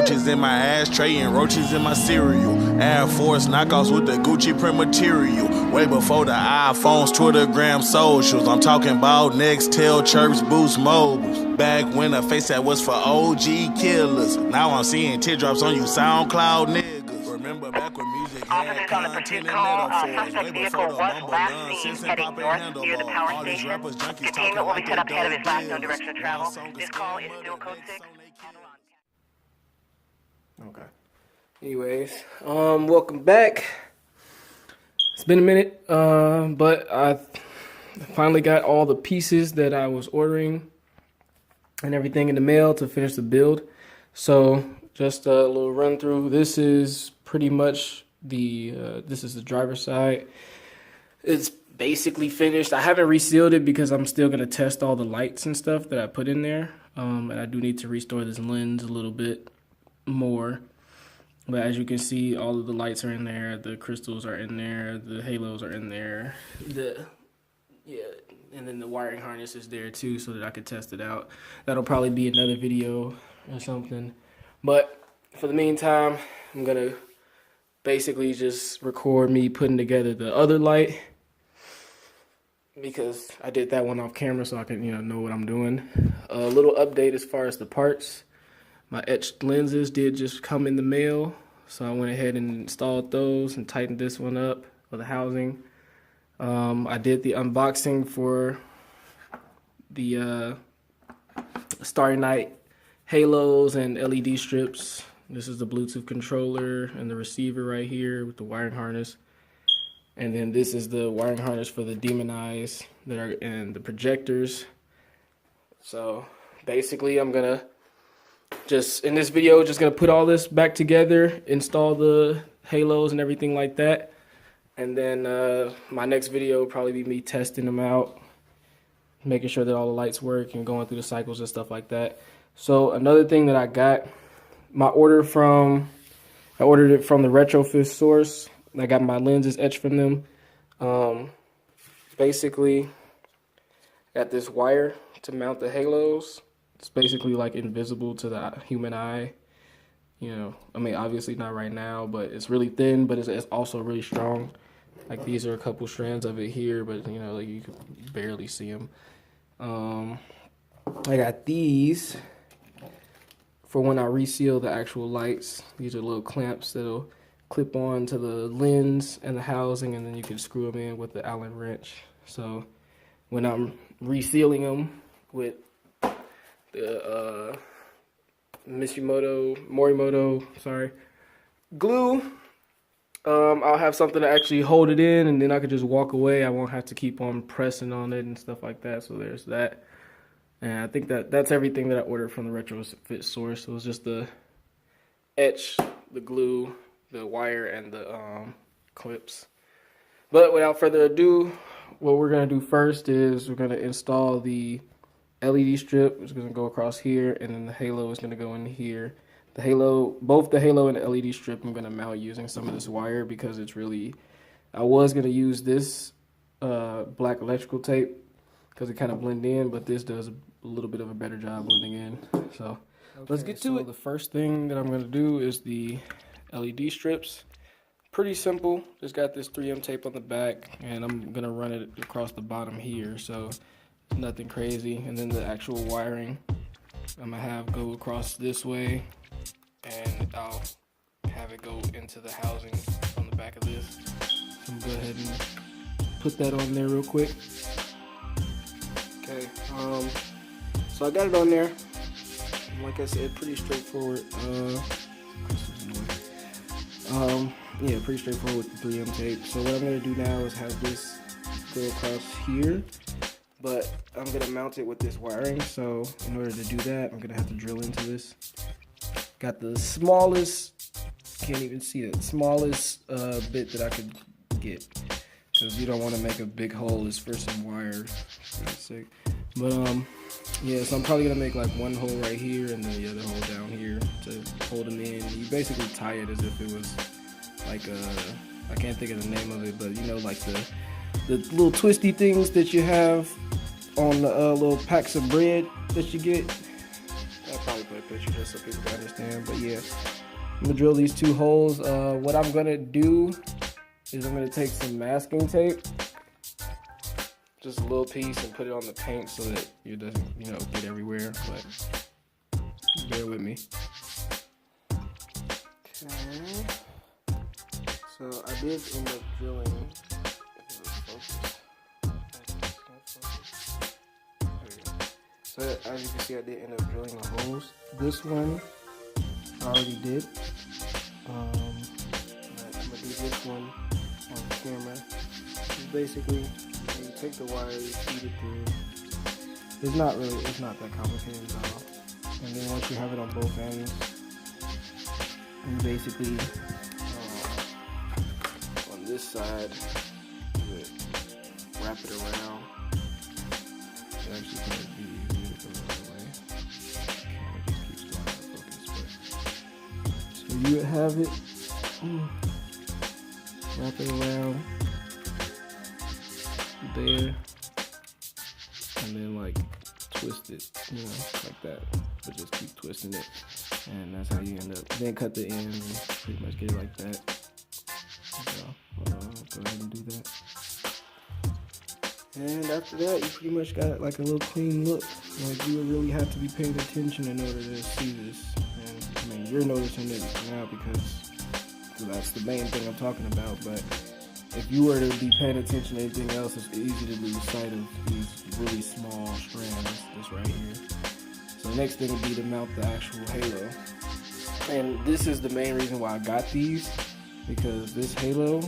roaches in my ashtray and roaches in my cereal. Air Force knockoffs with the Gucci print material. Way before the iPhones, Twittergram, socials. I'm talking about Nextel, Chirps, Boost, Mobiles. Back when the face that was for OG killers. Now I'm seeing teardrops on you SoundCloud niggas. Remember back when music had content and metaphors. Way before the mumble nonsense and popping handlebars. All these rappers junkies talking like they dope dealers. This call is still code 6. Okay. Anyways, welcome back. It's been a minute, but I finally got all the pieces that I was ordering and everything in the mail to finish the build. So just a little run through. This is pretty much this is the driver's side. It's basically finished. I haven't resealed it because I'm still gonna test all the lights and stuff that I put in there. And I do need to restore this lens a little bit more. But as you can see, all of the lights are in there, the crystals are in there, the halos are in there, and then the wiring harness is there too, so that I could test it out. That'll probably be another video or something. But for the meantime, I'm gonna basically just record me putting together the other light, because I did that one off camera so I can know what I'm doing. A little update as far as the parts. My etched lenses did just come in the mail, so I went ahead and installed those and tightened this one up for the housing. I did the unboxing for the Starry Night halos and LED strips. This is the Bluetooth controller and the receiver right here with the wiring harness. And then this is the wiring harness for the demon eyes that are in the projectors. So basically I'm gonna just in this video just gonna put all this back together, install the halos and everything like that, and then my next video will probably be me testing them out, making sure that all the lights work and going through the cycles and stuff like that. So another thing that I got, I ordered it from the Retrofit source. I got my lenses etched from them. Basically got this wire to mount the halos. It's basically like invisible to the human eye. I mean, obviously not right now, but it's really thin, but it's also really strong. Like these are a couple strands of it here, but like you can barely see them. I got these for when I reseal the actual lights. These are little clamps that'll clip on to the lens and the housing, and then you can screw them in with the Allen wrench. So when I'm resealing them with the Morimoto glue, I'll have something to actually hold it in, and then I could just walk away. I won't have to keep on pressing on it and stuff like that. So there's that. And I think that's everything that I ordered from the Retrofit source. It was just the etch, the glue, the wire, and the clips. But without further ado, what we're gonna do first is we're gonna install the LED strip. It's gonna go across here, and then the halo is gonna go in here. The halo, both the halo and the LED strip, I'm gonna mount using some of this wire because it's really, I was gonna use this black electrical tape because it kind of blend in, but this does a little bit of a better job blending in. So let's get to it. The first thing that I'm gonna do is the LED strips. Pretty simple. Just got this 3M tape on the back, and I'm gonna run it across the bottom here. So nothing crazy. And then the actual wiring I'm gonna have go across this way, and I'll have it go into the housing on the back of this. So I'm gonna go ahead and put that on there real quick. Okay, so I got it on there. Like I said, pretty straightforward. Yeah, pretty straightforward with the 3M tape. So what I'm gonna do now is have this go across here, but I'm gonna mount it with this wiring. So in order to do that, I'm gonna have to drill into this. Got the smallest, can't even see it, smallest bit that I could get, because you don't want to make a big hole. It's for some wire. That's sick. But yeah, so I'm probably gonna make like one hole right here and then the other hole down here to hold them in. You basically tie it as if it was like I can't think of the name of it, but like the little twisty things that you have on the little packs of bread that you get. probably put a picture just so people can understand. But yeah, I'm gonna drill these 2 holes. What I'm gonna do is I'm gonna take some masking tape, just a little piece, and put it on the paint so that it doesn't, you know, get everywhere. But bear with me. Okay. So I did end up drilling. So as you can see, I did end up drilling the holes. This one I already did. I'm gonna do this one on camera. It's basically, you take the wire, you feed it through. It's not that complicated at all. And then once you have it on both ends, you basically, on this side, you would wrap it around. It actually kind of be easy to go the other way. Camera just keeps going out of focus, but so you would have it, wrap it around there, and then like twist it, you know, like that. But just keep twisting it, and that's how you end up. Then cut the ends and pretty much get it like that. So go ahead and do that. And after that, you pretty much got like a little clean look. Like, you would really have to be paying attention in order to see this. And I mean, you're noticing it now because that's the main thing I'm talking about. But if you were to be paying attention to anything else, it's easy to lose sight of these really small strands. This right here. So the next thing would be to mount the actual halo. And this is the main reason why I got these, because this halo,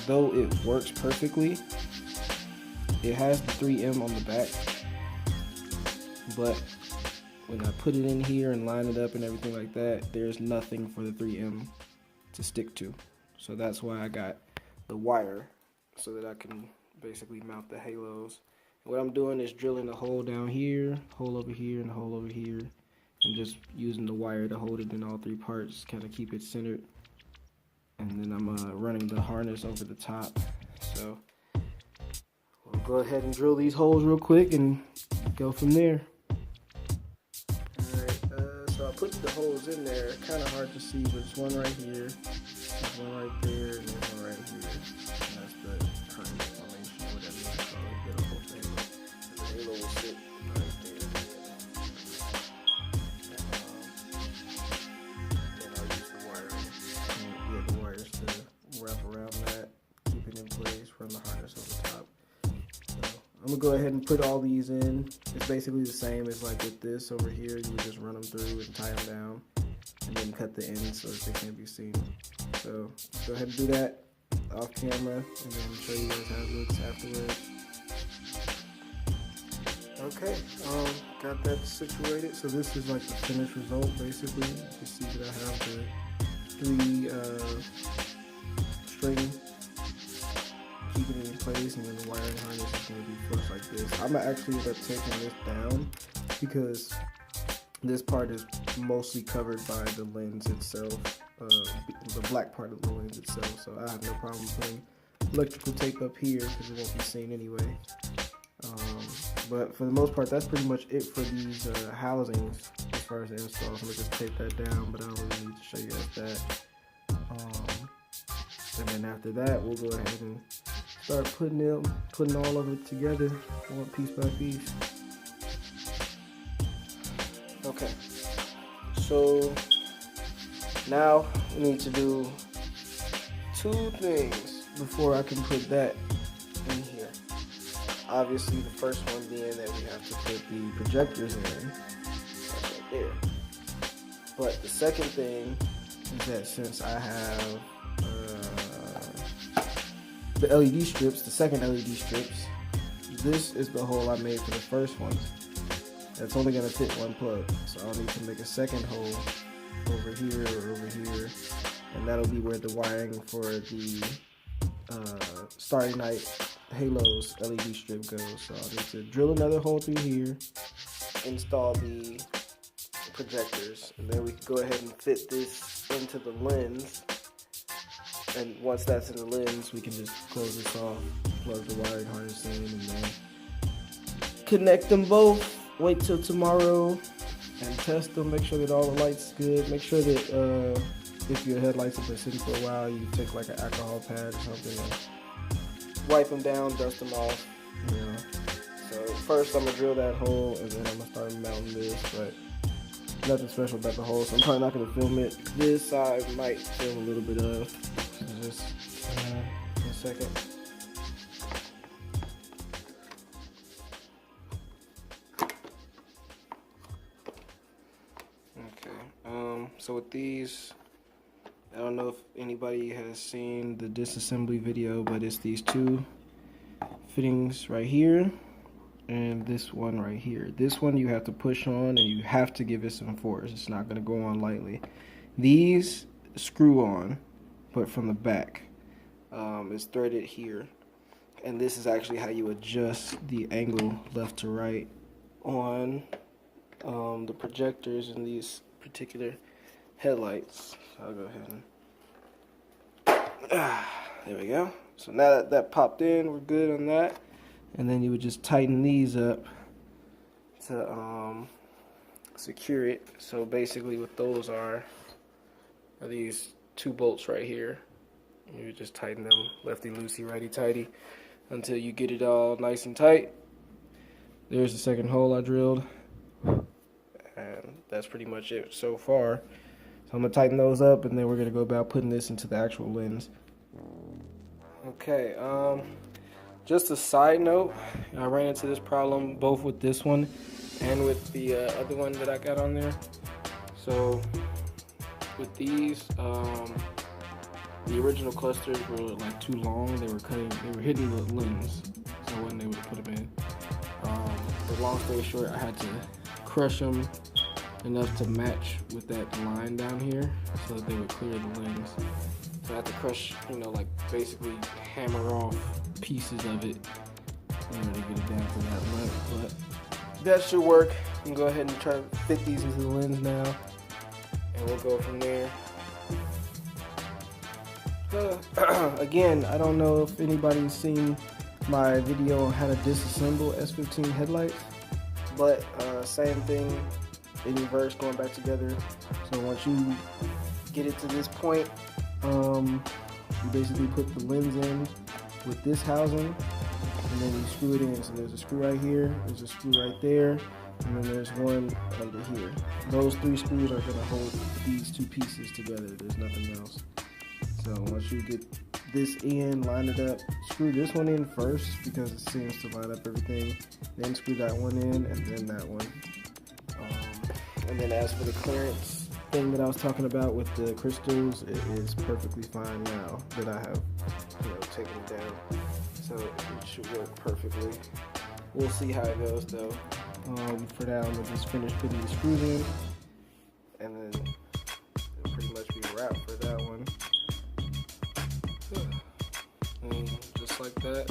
though it works perfectly, it has the 3M on the back, but when I put it in here and line it up and everything like that, there's nothing for the 3M to stick to. So that's why I got the wire, so that I can basically mount the halos. And what I'm doing is drilling a hole down here, hole over here, and a hole over here, and just using the wire to hold it in all 3 parts, kind of keep it centered. And then I'm running the harness over the top. So we'll go ahead and drill these holes real quick and go from there. Alright, so I put the holes in there. Kind of hard to see, but it's one right here, there's one right there, and there's one right here. And that's the harness formation, whatever you call it, the whole thing. And the halo will sit right there. Then I'll use the wiring. And the wires to wrap around that, keep it in place, run the harness over the top. I'm gonna go ahead and put all these in. It's basically the same as like with this over here. You would just run them through and tie them down, and then cut the ends so that they can't be seen. So go ahead and do that off camera, and then show you guys how it looks afterwards. Okay, got that situated. So this is like the finished result basically. You can see that I have the 3 string, keeping it in place, and then the wiring harness is going to be flush like this. I'm going to actually end up taking this down because this part is mostly covered by the lens itself, the black part of the lens itself, so I have no problem putting electrical tape up here because it won't be seen anyway. But for the most part, that's pretty much it for these housings as far as the install. I'm going to just tape that down, but I don't really need to show you guys that. And then after that, we'll go ahead and start putting all of it together, one piece by piece. Okay, so now we need to do 2 things before I can put that in here. Obviously, the first one being that we have to put the projectors in. That's right there. But the second thing is that since I have the LED strips, the second LED strips, this is the hole I made for the first one. That's only going to fit 1 plug, so I'll need to make a second hole over here or over here, and that'll be where the wiring for the Starry Night Halos LED strip goes. So I'll need to drill another hole through here, install the projectors, and then we can go ahead and fit this into the lens. And once that's in the lens, we can just close this off, plug the wiring harness in, and then connect them both. Wait till tomorrow and test them. Make sure that all the lights good. Make sure that if your headlights have been sitting for a while, you take like an alcohol pad or something and wipe them down, dust them off. You know. So first I'm gonna drill that hole and then I'm gonna start mounting this, but nothing special about the hole, so I'm probably not gonna film it. This side might film a little bit of. So just in a second. Okay. So with these, I don't know if anybody has seen the disassembly video, but it's these two fittings right here and this one right here. This one you have to push on and you have to give it some force. It's not going to go on lightly. These screw on, but from the back. It's threaded here, and this is actually how you adjust the angle left to right on the projectors in these particular headlights. So I'll go ahead and there we go. So now that that popped in, we're good on that. And then you would just tighten these up to secure it. So basically what those are these two bolts right here. You would just tighten them lefty loosey, righty tighty until you get it all nice and tight. There's the second hole I drilled. And that's pretty much it so far. So I'm going to tighten those up and then we're going to go about putting this into the actual lens. Okay, just a side note, I ran into this problem both with this one and with the other one that I got on there. So with these, the original clusters were like too long. They were hitting the lens, so I wasn't able to put them in. But long story short, I had to crush them enough to match with that line down here so that they would clear the lens. So I had to crush, you know, like basically hammer off pieces of it in order to get it down to that length. But that should work. You can go ahead and try to fit these into the lens now, and we'll go from there. Again, I don't know if anybody's seen my video on how to disassemble S15 headlights, but same thing in reverse, going back together. So once you get it to this point, you basically put the lens in with this housing, and then you screw it in. So there's a screw right here, there's a screw right there, and then there's one under here. Those three screws are going to hold these two pieces together. There's nothing else. So once you get this in, line it up, screw this one in first because it seems to line up everything, then screw that one in, and then that one. And then as for the clearance thing that I was talking about with the crystals, it is perfectly fine now that I have, you know, taken it down. So it should work perfectly. We'll see how it goes though. For now, I'm gonna just finish putting the screws in, and then it'll pretty much be a wrap for that one. And just like that,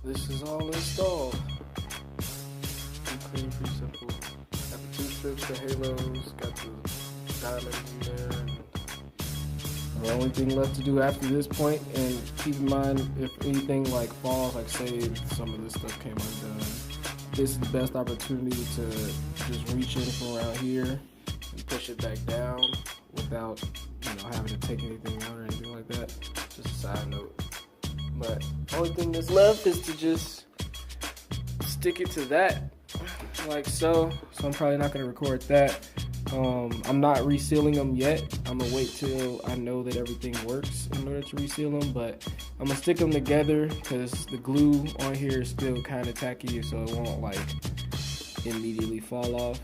this is all installed. Pretty simple. Got the two strips, the halos, got the diamonds in there. And the only thing left to do after this point, and keep in mind if anything like falls, like say some of this stuff came undone, this is the best opportunity to just reach in from around here and push it back down without, you know, having to take anything out or anything like that. Just a side note. But the only thing that's left is to just stick it to that, like so. So I'm probably not going to record that. I'm not resealing them yet. I'm going to wait till I know that everything works in order to reseal them. But I'm going to stick them together because the glue on here is still kind of tacky, so it won't like immediately fall off.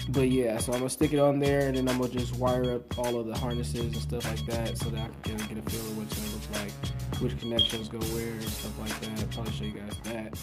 But yeah, so I'm going to stick it on there, and then I'm going to just wire up all of the harnesses and stuff like that so that I can get a feel of what it's going to look like, which connections go where and stuff like that. I'll probably show you guys that.